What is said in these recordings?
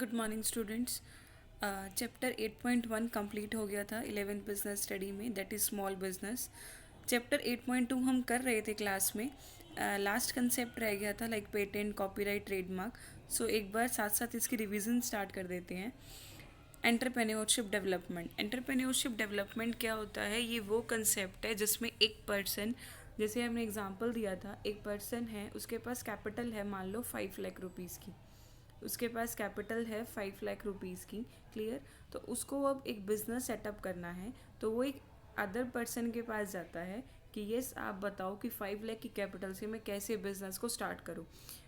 Good morning students. Chapter 8.1 complete हो गया था 11th बिजनेस स्टडी में, that is small business. Chapter 8.2 हम कर रहे थे क्लास में। लास्ट कंसेप्ट रह गया था लाइक पेटेंट, कॉपीराइट, ट्रेडमार्क। सो एक बार साथ साथ इसकी रिवीजन स्टार्ट कर देते हैं। Entrepreneurship development. एंटरप्रेन्योरशिप डेवलपमेंट क्या होता है? ये वो कंसेप्ट है जिसमें एक पर्सन, जैसे हमने एग्जांपल दिया था, एक पर्सन है, उसके पास कैपिटल है मान लो 5 लाख रुपीज़ की। उसके पास कैपिटल है 5 लाख रुपीज़ की। क्लियर? तो उसको अब एक बिज़नेस सेटअप करना है, तो वो एक अदर पर्सन के पास जाता है कि यस आप बताओ कि 5 लाख की कैपिटल से मैं कैसे बिज़नेस को स्टार्ट करूँ।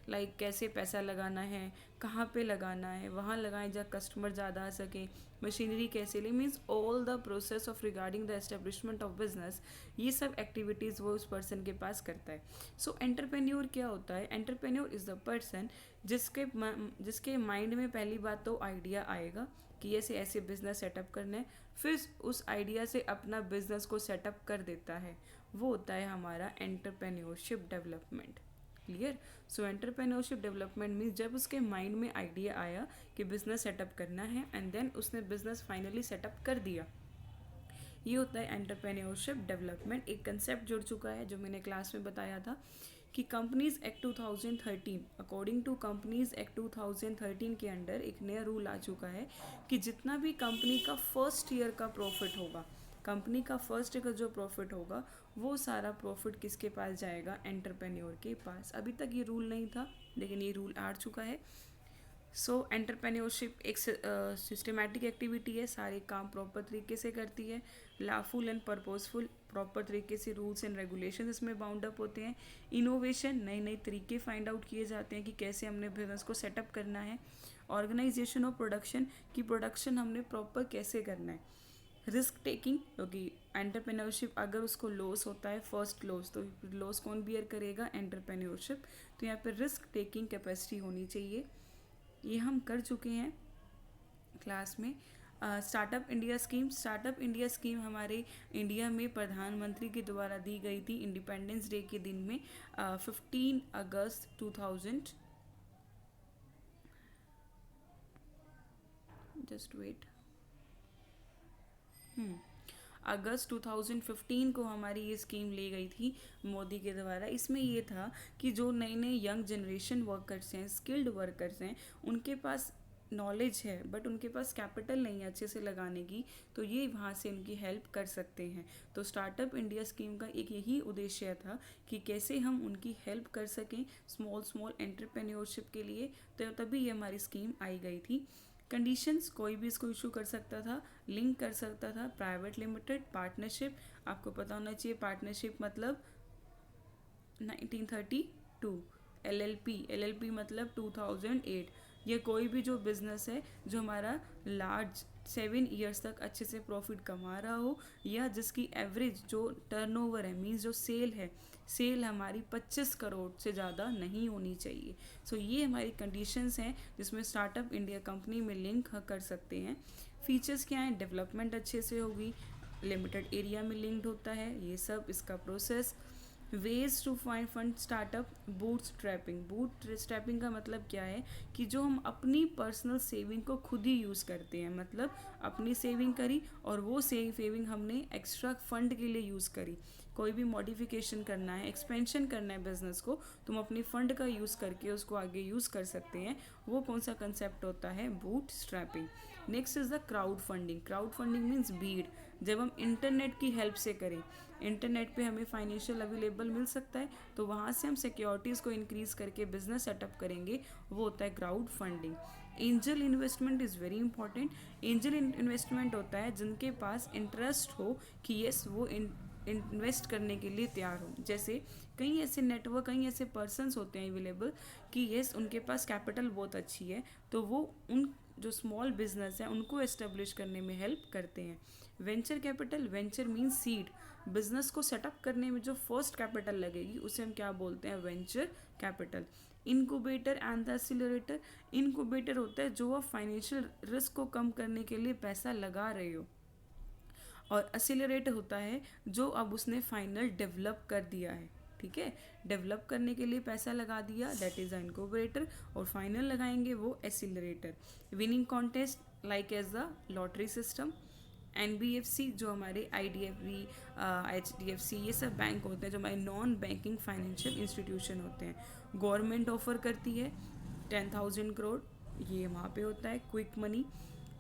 लाइक कैसे पैसा लगाना है, कहाँ पे लगाना है, वहाँ लगाएं जहाँ कस्टमर ज़्यादा आ सके, मशीनरी कैसे ले, means all the process of regarding the establishment of business. ये सब एक्टिविटीज़ वो उस पर्सन के पास करता है। सो एंटरप्रेन्योर क्या होता है? एंटरप्रेन्योर इज़ द पर्सन जिसके माइंड में पहली बात तो आइडिया आएगा कि ऐसे ऐसे बिजनेस सेटअप करना है, फिर उस आइडिया से अपना बिजनेस को सेटअप कर देता है। वो होता है हमारा एंटरप्रेन्योरशिप डेवलपमेंट। क्लियर? सो एंटरप्रेन्योरशिप डेवलपमेंट मीन्स जब उसके माइंड में आइडिया आया कि बिजनेस सेटअप करना है एंड देन उसने बिजनेस फाइनली सेटअप कर दिया, ये होता है एंटरप्रेन्योरशिप डेवलपमेंट। एक कंसेप्ट जुड़ चुका है जो मैंने क्लास में बताया था कि companies act 2013, according to companies act 2013 के अंडर एक नया रूल आ चुका है कि जितना भी कंपनी का फर्स्ट ईयर का प्रॉफिट होगा, कंपनी का फर्स्ट ईयर का जो प्रॉफिट होगा, वो सारा प्रॉफिट किसके पास जाएगा? एंटरप्रेन्योर के पास। अभी तक ये रूल नहीं था लेकिन ये रूल आ चुका है। सो एंटरप्रेन्योरशिप एक सिस्टमेटिक एक्टिविटी है, सारे काम प्रॉपर तरीके से करती है, लाफुल एंड पर्पसफुल, प्रॉपर तरीके से रूल्स एंड रेगुलेशन इसमें बाउंड अप होते हैं। इनोवेशन, नए नए तरीके फाइंड आउट किए जाते हैं कि कैसे हमने बिजनेस को सेटअप करना है। ऑर्गेनाइजेशन ऑफ प्रोडक्शन, की प्रोडक्शन हमने प्रॉपर कैसे करना है। रिस्क टेकिंग, क्योंकि एंटरप्रेन्योरशिप अगर उसको लॉस होता है, फर्स्ट लॉस, तो लॉस कौन बियर करेगा? एंटरप्रेन्योरशिप। तो यहाँ पर रिस्क टेकिंग कैपेसिटी होनी चाहिए। ये हम कर चुके हैं क्लास में। Startup India scheme. Startup India scheme हमारे इंडिया में प्रधानमंत्री के द्वारा दी गई थी इंडिपेंडेंस डे के दिन में, 15 अगस्त 2000, जस्ट वेट, अगस्त 2015 को हमारी ये स्कीम ली गई थी मोदी के द्वारा। इसमें ये था कि जो नए नए यंग जनरेशन वर्कर्स हैं, स्किल्ड वर्कर्स हैं, उनके पास नॉलेज है बट उनके पास कैपिटल नहीं है अच्छे से लगाने की, तो ये वहाँ से उनकी हेल्प कर सकते हैं। तो स्टार्टअप इंडिया स्कीम का एक यही उद्देश्य था कि कैसे हम उनकी हेल्प कर सकें स्मॉल स्मॉल एंटरप्रेन्योरशिप के लिए, तो तभी ये हमारी स्कीम आई गई थी। कंडीशंस, कोई भी इसको इशू कर सकता था, लिंक कर सकता था, प्राइवेट लिमिटेड, पार्टनरशिप। आपको पता होना चाहिए पार्टनरशिप मतलब 1932, एलएलपी मतलब 2008। ये कोई भी जो बिजनेस है जो हमारा लार्ज 7 ईयर्स तक अच्छे से प्रॉफिट कमा रहा हो, या जिसकी एवरेज जो टर्नओवर है, मीन्स जो सेल है, सेल हमारी 25 करोड़ से ज़्यादा नहीं होनी चाहिए। सो ये हमारी कंडीशंस हैं जिसमें स्टार्टअप इंडिया कंपनी में लिंक कर सकते हैं। फीचर्स क्या हैं? डेवलपमेंट अच्छे से होगी, लिमिटेड एरिया में लिंक्ड होता है, ये सब इसका process. Ways to find fund startup. Bootstrapping. Bootstrapping का मतलब क्या है कि जो हम अपनी पर्सनल सेविंग को खुद ही यूज़ करते हैं, मतलब अपनी सेविंग करी और वो सेविंग हमने एक्स्ट्रा फंड के लिए यूज़ करी। कोई भी मॉडिफिकेशन करना है, एक्सपेंशन करना है बिजनेस को, तुम अपनी फंड का यूज़ करके उसको आगे यूज़ कर सकते हैं। वो कौन सा कंसेप्ट होता है? Boot strapping. Next is the crowd funding. Crowd funding means भीड़, जब हम इंटरनेट की हेल्प से करें, इंटरनेट पे हमें फाइनेंशियल अवेलेबल मिल सकता है, तो वहाँ से हम सिक्योरिटीज़ को इंक्रीज करके बिजनेस सेटअप करेंगे, वो होता है crowd funding. Angel investment is very important. Angel investment होता है जिनके पास इंटरेस्ट हो कि यस वो इन्वेस्ट करने के लिए तैयार हो। जैसे कई ऐसे नेटवर्क, कई ऐसे पर्सन्स होते हैं अवेलेबल कि यस उनके पास कैपिटल बहुत अच्छी है, तो वो उन जो स्मॉल बिजनेस हैं उनको एस्टेब्लिश करने में हेल्प करते हैं। Venture capital. Venture means seed. Business को सेटअप करने में जो फर्स्ट कैपिटल लगेगी उसे हम क्या बोलते हैं? Venture capital. Incubator and the accelerator. Incubator होता है जो आप फाइनेंशियल रिस्क को कम करने के लिए पैसा लगा रहे हो, और एक्सीलरेटर होता है जो अब उसने फाइनल डेवलप कर दिया है। ठीक है। डेवलप करने के लिए पैसा लगा दिया, दैट इज़ अ इनक्यूबेटर, और फाइनल लगाएंगे वो accelerator. Winning contest like as the lottery system. NBFC जो हमारे IDFC, HDFC, ये सब बैंक होते हैं जो हमारे नॉन बैंकिंग फाइनेंशियल इंस्टीट्यूशन होते हैं। गवर्नमेंट ऑफर करती है 10,000 करोड़, ये वहाँ पे होता है क्विक मनी।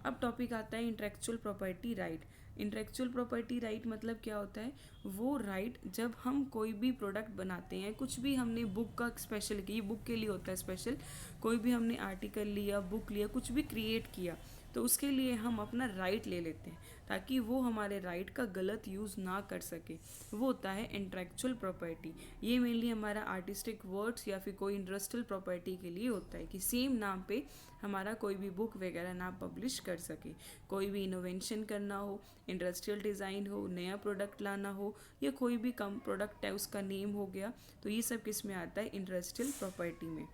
अब टॉपिक आता है intellectual property right. Intellectual property right मतलब क्या होता है? वो राइट जब हम कोई भी प्रोडक्ट बनाते हैं, कुछ भी हमने बुक का स्पेशल किया, बुक के लिए होता है स्पेशल, कोई भी हमने आर्टिकल लिया, बुक लिया, कुछ भी क्रिएट किया, तो उसके लिए हम अपना राइट ले लेते हैं ताकि वो हमारे राइट का गलत यूज़ ना कर सके। वो होता है इंटेलेक्चुअल प्रॉपर्टी। ये मेनली हमारा आर्टिस्टिक वर्ड्स या फिर कोई इंडस्ट्रियल प्रॉपर्टी के लिए होता है कि सेम नाम पे हमारा कोई भी बुक वगैरह ना पब्लिश कर सके। कोई भी इनोवेशन करना हो, इंडस्ट्रियल डिज़ाइन हो, नया प्रोडक्ट लाना हो, या कोई भी कम प्रोडक्ट है उसका नेम हो गया, तो ये सब किस में आता है? इंडस्ट्रियल प्रॉपर्टी में।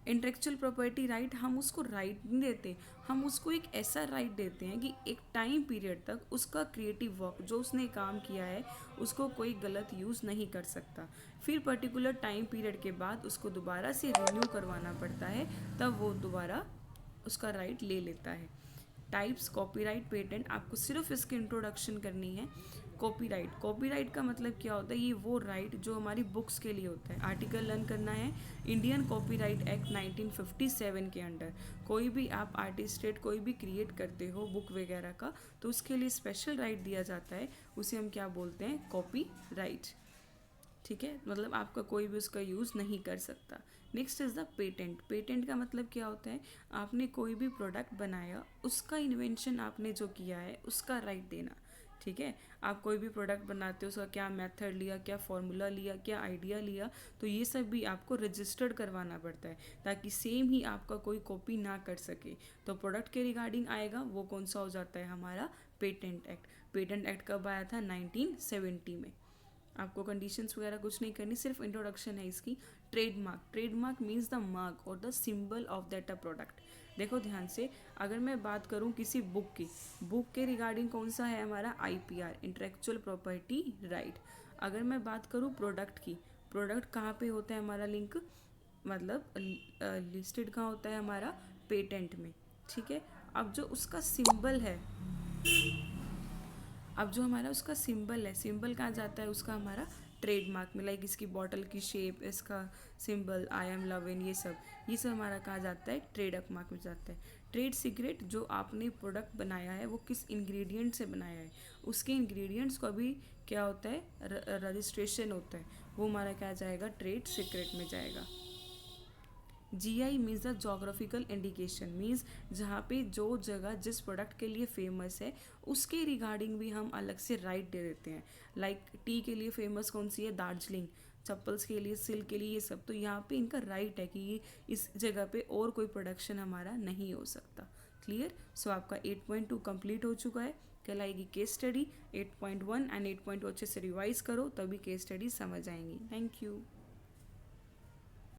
इंटेलेक्चुअल प्रॉपर्टी राइट हम उसको राइट नहीं देते, हम उसको एक ऐसा राइट देते हैं कि एक टाइम पीरियड तक उसका क्रिएटिव वर्क जो उसने काम किया है उसको कोई गलत यूज़ नहीं कर सकता। फिर पर्टिकुलर टाइम पीरियड के बाद उसको दोबारा से रिन्यू करवाना पड़ता है, तब वो दोबारा उसका राइट ले लेता है। टाइप्स कॉपीराइट, पेटेंट, आपको सिर्फ इसकी इंट्रोडक्शन करनी है। कॉपीराइट, कॉपीराइट का मतलब क्या होता है? ये वो राइट जो हमारी बुक्स के लिए होता है। आर्टिकल लर्न करना है इंडियन कॉपीराइट एक्ट 1957 के अंडर। कोई भी आप आर्टिस्टेड कोई भी क्रिएट करते हो बुक वगैरह का, तो उसके लिए स्पेशल राइट दिया जाता है, उसे हम क्या बोलते हैं? Copy right. ठीक है, मतलब आपका कोई भी उसका यूज़ नहीं कर सकता। Next is the patent. Patent का मतलब क्या होता है? आपने कोई भी प्रोडक्ट बनाया, उसका इन्वेंशन आपने जो किया है उसका राइट देना। ठीक है, आप कोई भी प्रोडक्ट बनाते हो, उसका क्या मेथड लिया, क्या फॉर्मूला लिया, क्या आइडिया लिया, तो ये सब भी आपको रजिस्टर्ड करवाना पड़ता है ताकि सेम ही आपका कोई कॉपी ना कर सके। तो प्रोडक्ट के रिगार्डिंग आएगा वो कौन सा हो जाता है? हमारा पेटेंट एक्ट। पेटेंट एक्ट कब आया था? 1970 में। आपको कंडीशंस वगैरह कुछ नहीं करनी, सिर्फ इंट्रोडक्शन है इसकी। Trademark, trademark means the mark और the symbol of that a product. देखो ध्यान से, अगर मैं बात करूं किसी बुक की, बुक के रिगार्डिंग कौन सा है हमारा? IPR, intellectual property right. अगर मैं बात करूं प्रोडक्ट की, प्रोडक्ट कहाँ पे होता है हमारा लिंक, मतलब लिस्टेड कहाँ होता है हमारा? पेटेंट में। ठीक है, अब जो उसका सिंबल है, अब जो हमारा उसका सिंबल है, सिंबल कहाँ जाता है उसका? हमारा ट्रेडमार्क में। लाइक इसकी बॉटल की शेप, इसका symbol, I am love in, ये सब हमारा कहाँ जाता है? ट्रेडमार्क मार्क में जाता है। ट्रेड सीक्रेट, जो आपने प्रोडक्ट बनाया है वो किस इंग्रेडिएंट से बनाया है, उसके इंग्रेडिएंट्स को भी क्या होता है? रजिस्ट्रेशन होता है, वो हमारा क्या जाएगा? ट्रेड सीक्रेट में जाएगा। GI means the geographical indication, means जहाँ पे जो जगह जिस प्रोडक्ट के लिए फेमस है उसके रिगार्डिंग भी हम अलग से राइट दे देते हैं। लाइक टी के लिए फेमस कौन सी है? दार्जिलिंग। चप्पल्स के लिए, सिल्क के लिए, ये सब, तो यहाँ पे इनका राइट है कि ये इस जगह पे और कोई प्रोडक्शन हमारा नहीं हो सकता। क्लियर? सो आपका 8.2 कंप्लीट हो चुका है। कल आएगी केस स्टडी 8.1 एंड 8.2 अच्छे से रिवाइज करो, तभी केस स्टडी समझ आएंगी। Thank you.